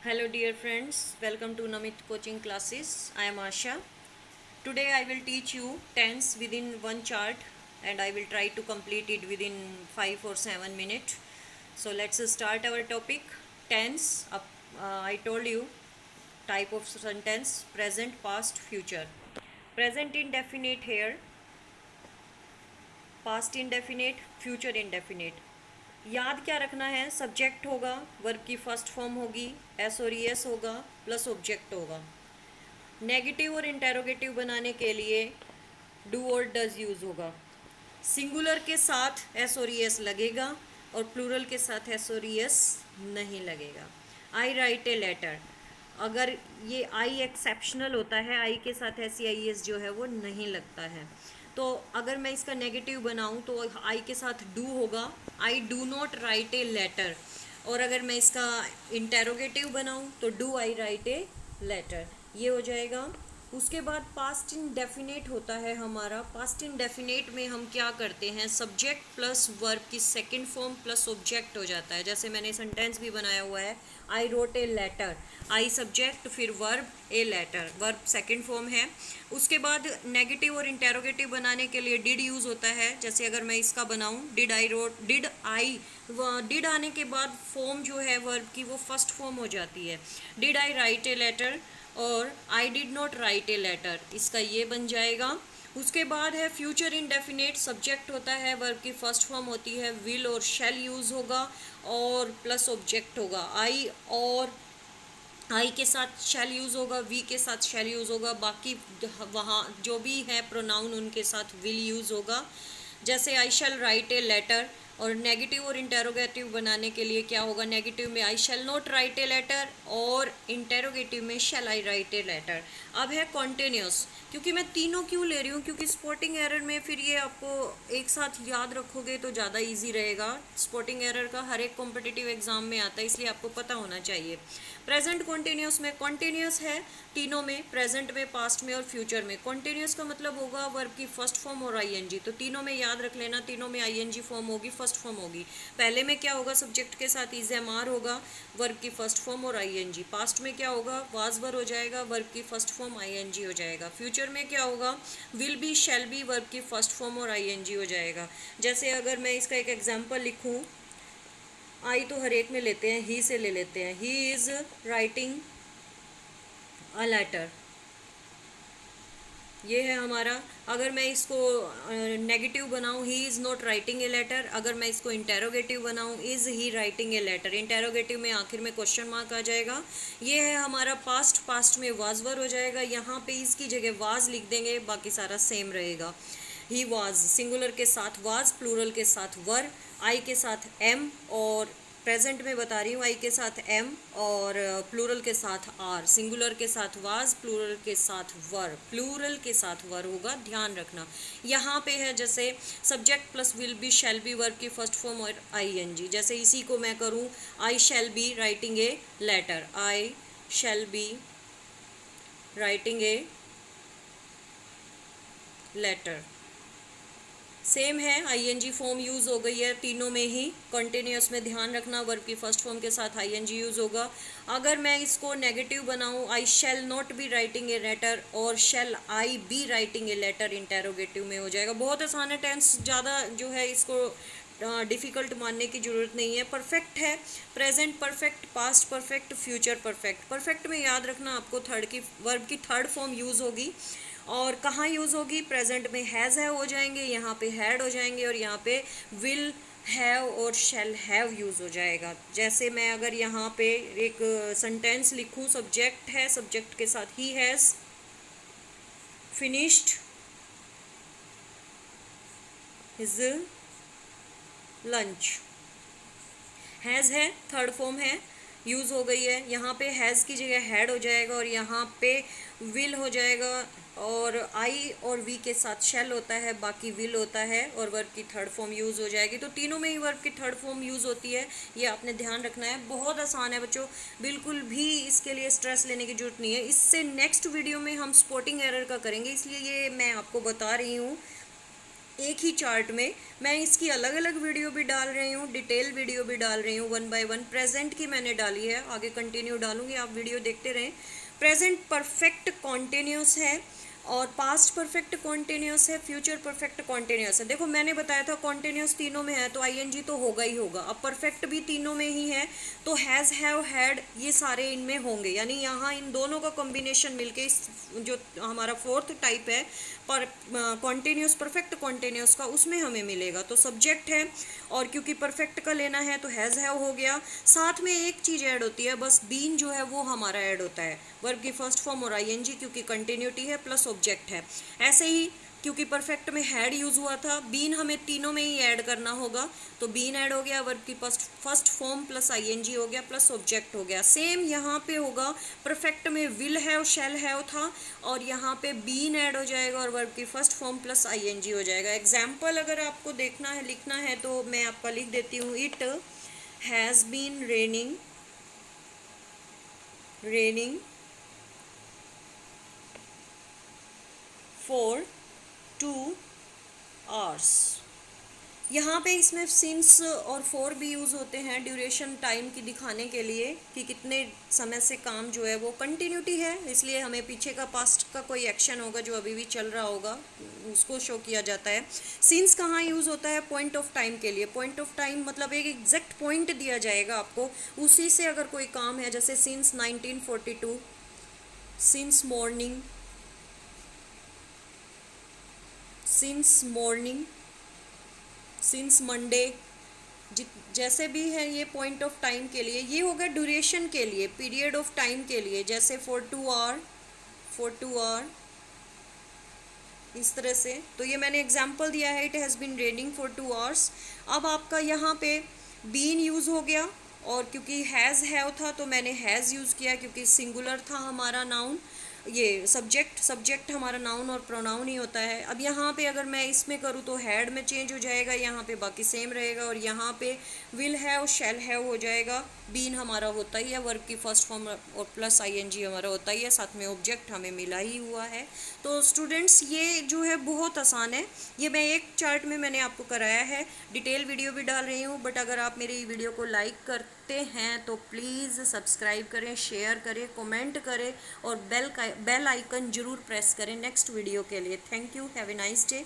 Hello dear friends, welcome to Namit coaching classes. I am Asha. Today I will teach you tense within one chart and I will try to complete it within 5 or 7 minutes. So let's start our topic tense. I told you type of sentence present, past, future. Present indefinite here, past indefinite, future indefinite. याद क्या रखना है? Subject होगा, verb की first form होगी, S और S होगा, plus object होगा. नेगेटिव और इंटेरोगेटिव बनाने के लिए डू और डज यूज़ होगा. सिंगुलर के साथ एस और एस लगेगा और प्लूरल के साथ एस और एस नहीं लगेगा. आई राइट ए लेटर, अगर ये आई एक्सेप्शनल होता है, आई के साथ एस आई एस जो है वो नहीं लगता है. तो अगर मैं इसका नेगेटिव बनाऊं तो आई के साथ डू होगा, I do not write a letter. और अगर मैं इसका इंटेरोगेटिव बनाऊं तो do I write a letter, ये हो जाएगा. उसके बाद पास्ट इंडेफिनेट होता है हमारा. पास्ट इंडेफिनेट में हम क्या करते हैं? सब्जेक्ट प्लस वर्ब की सेकंड फॉर्म प्लस ऑब्जेक्ट हो जाता है. जैसे मैंने सेंटेंस भी बनाया हुआ है, I wrote a letter, I subject फिर verb a letter, verb second form है. उसके बाद नेगेटिव और इंटेरोगेटिव बनाने के लिए डिड यूज़ होता है. जैसे अगर मैं इसका बनाऊं, did I wrote, did I, did आने के बाद फॉर्म जो है वर्ब की वो फर्स्ट फॉर्म हो जाती है. Did I write a letter और I did not write a letter, इसका ये बन जाएगा. उसके बाद है फ्यूचर इंडेफिनेट. सब्जेक्ट होता है, वर्ब की फर्स्ट फॉर्म होती है, विल और शैल यूज़ होगा और प्लस ऑब्जेक्ट होगा. आई और आई के साथ शैल यूज़ होगा, वी के साथ शैल यूज़ होगा, बाकी वहाँ जो भी है प्रोनाउन उनके साथ विल यूज़ होगा. जैसे I shall write a letter. और नेगेटिव और इंटेरोगेटिव बनाने के लिए क्या होगा? नेगेटिव में I shall not write a letter और इंटेरोगेटिव में shall I write a letter. अब है कॉन्टिन्यूस. क्योंकि मैं तीनों क्यों ले रही हूँ? क्योंकि स्पॉटिंग एरर में फिर ये आपको एक साथ याद रखोगे तो ज़्यादा इजी रहेगा. स्पॉटिंग एरर का हर एक कॉम्पिटिटिव एग्जाम में आता है, इसलिए आपको पता होना चाहिए. प्रेजेंट कॉन्टिन्यूस में कॉन्टिन्यूस है तीनों में, प्रेजेंट में, पास्ट में और फ्यूचर में. कॉन्टिन्यूस का मतलब होगा वर्ब की फर्स्ट फॉर्म और आईएनजी. तो तीनों में याद रख लेना, तीनों में आईएनजी फॉर्म होगी, फर्स्ट फॉर्म होगी. पहले में क्या होगा? सब्जेक्ट के साथ इज एम आर होगा, वर्ब की फर्स्ट फॉर्म और आईएनजी. पास्ट में क्या होगा? वाज वर हो जाएगा, वर्ब की फर्स्ट फॉर्म आईएनजी हो जाएगा. फ्यूचर में क्या होगा? Will be, shall be, verb की फर्स्ट फॉर्म और आईएनजी हो जाएगा. जैसे अगर मैं इसका एक एग्जाम्पल लिखूँ, आई तो हर एक में लेते हैं, ही से ले लेते हैं. He is writing a letter, ये है हमारा. अगर मैं इसको नेगेटिव बनाऊँ, he is not writing a letter. अगर मैं इसको इंटेरोगेटिव बनाऊँ, is he writing a letter. Interrogative में आखिर में क्वेश्चन मार्क आ जाएगा. ये है हमारा पास्ट. पास्ट में वाज वर हो जाएगा, यहाँ पे इसकी जगह वाज लिख देंगे, बाकी सारा सेम रहेगा. ही वाज सिंगुलर के साथ वाज, प्लूरल के साथ वर, आई के साथ एम, और प्रेजेंट में बता रही हूँ आई के साथ एम और प्लूरल के साथ आर. सिंगुलर के साथ वाज, प्लूरल के साथ वर, प्लूरल के साथ वर होगा, ध्यान रखना. यहाँ पे है जैसे subject plus will be shall be, verb की फर्स्ट फॉर्म और आईएनजी. जैसे इसी को मैं करूँ, I shall be writing a letter, I shall be writing a letter. Same है, आईएनजी फॉर्म यूज़ हो गई है तीनों में ही. कंटिन्यूस में ध्यान रखना, वर्ब की फर्स्ट फॉर्म के साथ आईएनजी यूज़ होगा. अगर मैं इसको नेगेटिव बनाऊँ, I shall not be writing a letter और shall I be writing a letter, interrogative में हो जाएगा. बहुत आसान है टेंस, ज़्यादा जो है इसको डिफ़िकल्ट मानने की ज़रूरत नहीं है. परफेक्ट है, present perfect, past perfect, future perfect. Perfect में याद रखना आपको थर्ड की, वर्ब की थर्ड फॉर्म यूज़ होगी. और कहाँ यूज़ होगी? प्रेजेंट में हैज़ है हो जाएंगे, यहाँ पे हैड हो जाएंगे और यहाँ पे विल हैव और शैल हैव यूज़ हो जाएगा. जैसे मैं अगर यहाँ पे एक सेंटेंस लिखूँ, सब्जेक्ट है, सब्जेक्ट के साथ he has finished his lunch. Has है, थर्ड फॉर्म है, यूज़ हो गई है. यहाँ पे हैज़ की जगह हैड हो जाएगा और यहाँ पे विल हो जाएगा. और आई और वी के साथ शैल होता है, बाकी विल होता है और वर्ब की थर्ड फॉर्म यूज़ हो जाएगी. तो तीनों में ही वर्ब की थर्ड फॉर्म यूज़ होती है, ये आपने ध्यान रखना है. बहुत आसान है बच्चों, बिल्कुल भी इसके लिए स्ट्रेस लेने की जरूरत नहीं है. इससे नेक्स्ट वीडियो में हम स्पॉटिंग एरर का करेंगे, इसलिए ये मैं आपको बता रही हूँ. एक ही चार्ट में। मैं इसकी अलग अलग वीडियो भी डाल रही हूँ, डिटेल वीडियो भी डाल रही हूँ, 1 बाय 1। प्रेजेंट की मैंने डाली है, आगे कंटिन्यू डालूंगी, आप वीडियो देखते रहें। प्रेजेंट परफेक्ट कॉन्टिन्यूस है और पास्ट परफेक्ट कॉन्टिन्यूस है, फ्यूचर परफेक्ट कॉन्टिन्यूस है। देखो मैंने बताया था कॉन्टिन्यूस तीनों में है तो आईएनजी तो होगा ही होगा। अब परफेक्ट भी तीनों में ही है तो हैज़, हैव, हैड ये सारे इनमें होंगे, यानी यहाँ इन दोनों का कॉम्बिनेशन मिलके इस जो हमारा फोर्थ टाइप है पर कॉन्टिन्यूस परफेक्ट कॉन्टिन्यूस का, उसमें हमें मिलेगा। तो सब्जेक्ट है और क्योंकि परफेक्ट का लेना है तो हैज़, हैव हो गया। साथ में एक चीज़ ऐड होती है, बस बीन जो है वो हमारा ऐड होता है, वर्ब की फर्स्ट फॉर्म और आईएनजी क्योंकि कंटिन्यूटी है प्लस ऑब्जेक्ट है। ऐसे ही क्योंकि परफेक्ट में हैड यूज हुआ था, बीन हमें तीनों में ही ऐड करना होगा, तो बीन ऐड हो गया, वर्ब की फर्स्ट फॉर्म प्लस आईएनजी हो गया प्लस ऑब्जेक्ट हो गया। सेम यहाँ पे होगा, परफेक्ट में विल हैव शैल हैव था और यहाँ पे बीन ऐड हो जाएगा और वर्ब की फर्स्ट फॉर्म प्लस आईएनजी हो जाएगा। एग्जाम्पल अगर आपको देखना है, लिखना है तो मैं आपका लिख देती हूँ। It has been raining for 2 hours. यहाँ पे इसमें सिंस और फॉर भी यूज़ होते हैं ड्यूरेशन टाइम की दिखाने के लिए कि कितने समय से काम जो है वो कंटिन्यूटी है, इसलिए हमें पीछे का पास्ट का कोई एक्शन होगा जो अभी भी चल रहा होगा उसको शो किया जाता है। सिंस कहाँ यूज़ होता है? पॉइंट ऑफ टाइम के लिए। पॉइंट ऑफ टाइम मतलब एक एग्जैक्ट पॉइंट दिया जाएगा आपको, उसी से अगर कोई काम है, जैसे since 1942, since morning, since Monday, जैसे भी है ये पॉइंट ऑफ टाइम के लिए। ये होगा ड्यूरेशन के लिए, पीरियड ऑफ टाइम के लिए, जैसे फॉर टू आवर इस तरह से। तो ये मैंने एग्जांपल दिया है, it has been raining for 2 hours. अब आपका यहाँ पे बीन यूज़ हो गया और क्योंकि हैज़ हैव था तो मैंने हैज़ यूज़ किया क्योंकि सिंगुलर था हमारा नाउन, ये सब्जेक्ट हमारा नाउन और प्रोनाउन ही होता है। अब यहाँ पे अगर मैं इसमें करूँ तो हैड में चेंज हो जाएगा, यहाँ पे बाकी सेम रहेगा और यहाँ पे विल हैव शैल हैव हो जाएगा। बीन हमारा होता ही है, वर्ब की फर्स्ट फॉर्म और प्लस आईएनजी हमारा होता ही है, साथ में ऑब्जेक्ट हमें मिला ही हुआ है। तो स्टूडेंट्स ये जो है बहुत आसान है, ये मैं एक चार्ट में मैंने आपको कराया है, डिटेल वीडियो भी डाल रही हूँ। बट अगर आप मेरी वीडियो को लाइक करते हैं तो प्लीज़ सब्सक्राइब करें, शेयर करें, कमेंट करें और बेल आइकन ज़रूर प्रेस करें नेक्स्ट वीडियो के लिए। Thank you, have a nice day.